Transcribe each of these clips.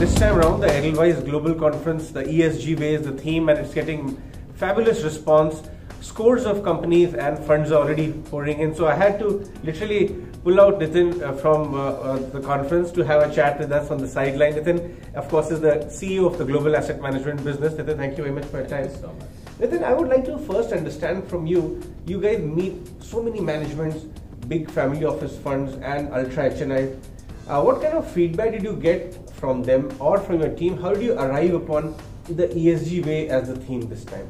This time around, the Edelweiss Global Conference, the ESG way is the theme, and it's getting fabulous response. Scores of companies and funds are already pouring in. So I had to literally pull out Nitin from the conference to have a chat with us on the sideline. Nitin, of course, is the CEO of the global asset management business. Nitin, thank you very much for your time. So much. Nitin, I would like to first understand from you, you guys meet so many managements, big family office funds and ultra HNI. What kind of feedback did you get from them or from your team? How did you arrive upon the ESG way as the theme this time?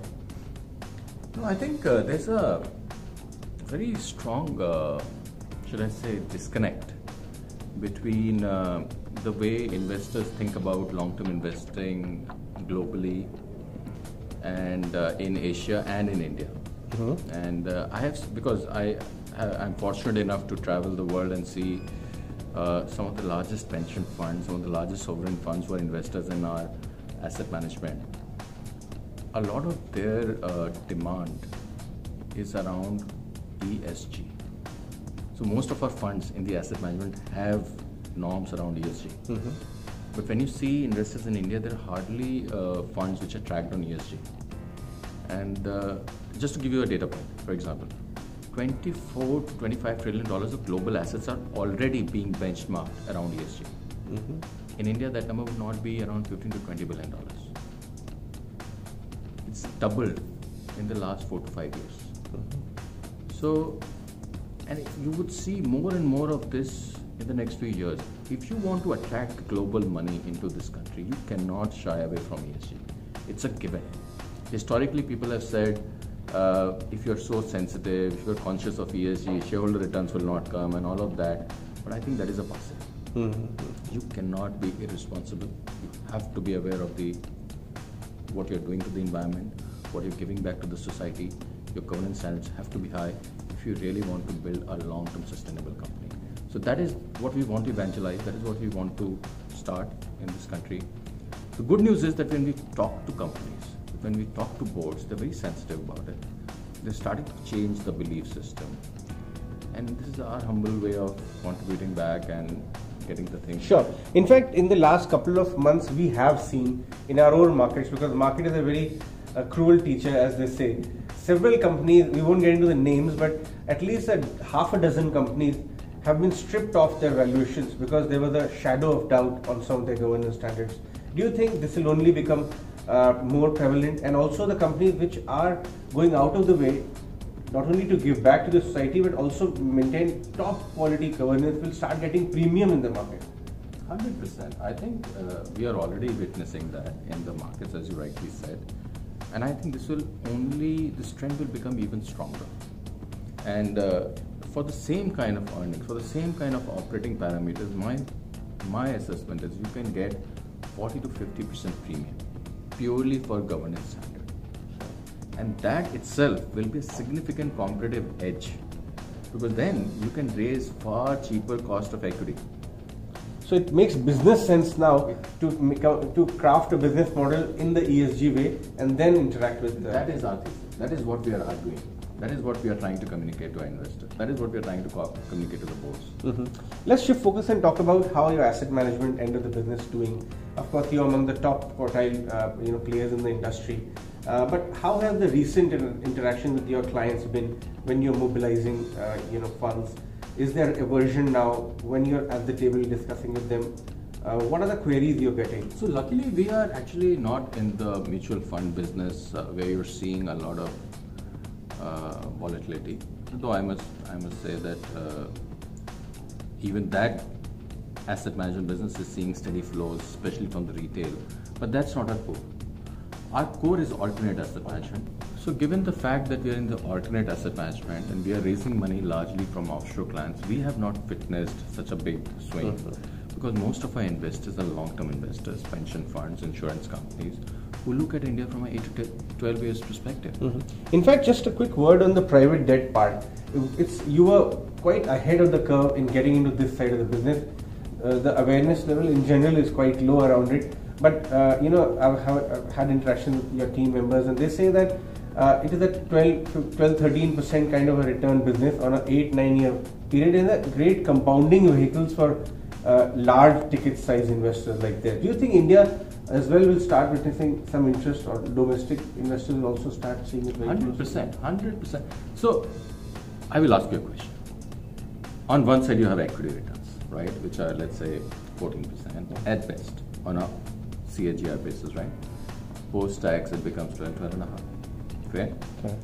No, I think there's a very strong, should I say, disconnect between the way investors think about long-term investing globally and in Asia and in India. Mm-hmm. And I'm fortunate enough to travel the world and see some of the largest pension funds, some of the largest sovereign funds who are investors in our asset management. A lot of their demand is around ESG. So most of our funds in the asset management have norms around ESG. Mm-hmm. But when you see investors in India, there are hardly funds which are tracked on ESG. And just to give you a data point, for example, $24 to $25 trillion of global assets are already being benchmarked around ESG. Mm-hmm. In India, that number would not be around $15 to $20 billion. It's doubled in the last 4 to 5 years. Mm-hmm. So, and you would see more and more of this in the next few years. If you want to attract global money into this country, you cannot shy away from ESG. It's a given. Historically, people have said, if you're so sensitive, if you're conscious of ESG, shareholder returns will not come and all of that. But I think that is a passive. Mm-hmm. You cannot be irresponsible. You have to be aware of what you're doing to the environment, what you're giving back to the society. Your governance standards have to be high if you really want to build a long-term sustainable company. So that is what we want to evangelize. That is what we want to start in this country. The good news is that when we talk to companies, when we talk to boards, they're very sensitive about it. They're starting to change the belief system. And this is our humble way of contributing back and getting the thing. Sure. In fact, in the last couple of months, we have seen in our own markets, because the market is a very cruel teacher, as they say. Several companies, we won't get into the names, but at least half a dozen companies have been stripped off their valuations because there was a shadow of doubt on some of their governance standards. Do you think this will only become more prevalent, and also the companies which are going out of the way not only to give back to the society but also maintain top quality governance will start getting premium in the market? 100%. I think we are already witnessing that in the markets, as you rightly said, and I think this trend will become even stronger. And for the same kind of earnings, for the same kind of operating parameters, my assessment is you can get 40 to 50% premium purely for governance standard. And that itself will be a significant competitive edge, because then you can raise far cheaper cost of equity. So it makes business sense now to craft a business model in the ESG way and then interact with That is our thesis. That is what we are arguing. That is what we are trying to communicate to our investors. That is what we are trying to communicate to the boards. Mm-hmm. Let's shift focus and talk about how your asset management end of the business is doing. Of course, you're among the top quartile players in the industry. But how have the recent interaction with your clients been when you're mobilizing funds? Is there aversion now when you're at the table discussing with them? What are the queries you're getting? So luckily, we are actually not in the mutual fund business where you're seeing a lot of volatility. Though I must say that even that asset management business is seeing steady flows, especially from the retail. But that's not our core. Our core is alternate asset management. So given the fact that we are in the alternate asset management and we are raising money largely from offshore clients, we have not witnessed such a big swing. Mm-hmm. Because most of our investors are long-term investors, pension funds, insurance companies, who look at India from an 8 to 12 years perspective. Mm-hmm. In fact, just a quick word on the private debt part. You were quite ahead of the curve in getting into this side of the business. The awareness level in general is quite low around it. But I've had interaction with your team members, and they say that it is a 12-13% kind of a return business on an 8-9 year period, and a great compounding vehicles for large ticket size investors like that. Do you think India as well will start witnessing some interest, or domestic investors will also start seeing it very 100%, 100%. So, I will ask you a question. On one side, you have equity returns, right, which are, let's say, 14% at best on a CAGR basis, right? Post-tax, it becomes 12.5. Fair? Okay.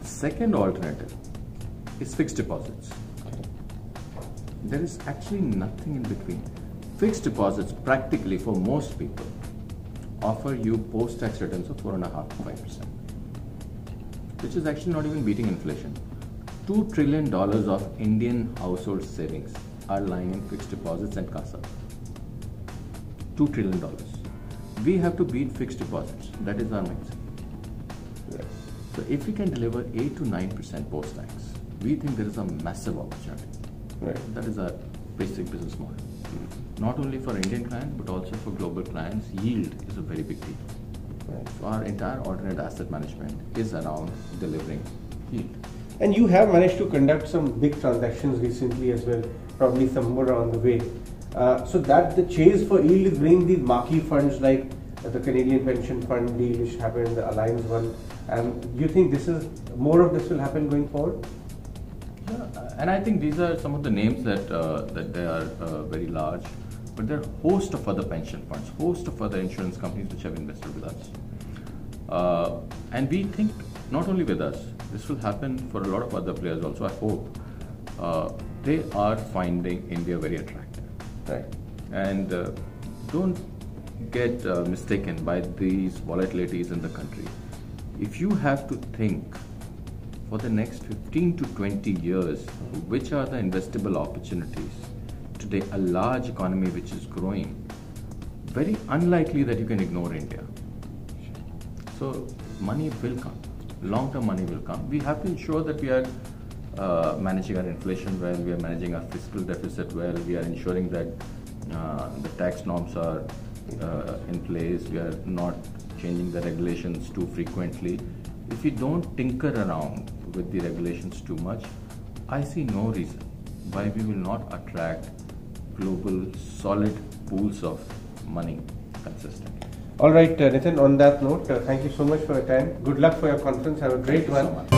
Second alternative is fixed deposits. There is actually nothing in between. Fixed deposits, practically for most people, offer you post-tax returns of 4.5 to 5%, which is actually not even beating inflation. $2 trillion of Indian household savings are lying in fixed deposits and CASA. $2 trillion. We have to beat fixed deposits. That is our mindset. Right. So if we can deliver 8 to 9% post-tax, we think there is a massive opportunity. Right. That is our basic business model. Not only for Indian clients, but also for global clients, yield is a very big deal. Right. So our entire alternate asset management is around delivering yield. And you have managed to conduct some big transactions recently as well, probably some more on the way. So that the chase for yield is bringing these marquee funds like the Canadian Pension Fund deal which happened, the Alliance one. And you think this is more of this will happen going forward? Yeah, and I think these are some of the names that they are very large, but there are a host of other pension funds, host of other insurance companies which have invested with us. And we think not only with us, this will happen for a lot of other players also. I hope they are finding India very attractive. Right. And don't get mistaken by these volatilities in the country. If you have to think for the next 15 to 20 years, which are the investable opportunities today, a large economy which is growing, very unlikely that you can ignore India. So money will come, long-term money will come. We have to ensure that we are managing our inflation well, we are managing our fiscal deficit well, we are ensuring that the tax norms are in place, we are not changing the regulations too frequently. If we don't tinker around with the regulations too much, I see no reason why we will not attract global solid pools of money consistently. All right, Nitin, on that note, thank you so much for your time. Good luck for your conference. Have a great one.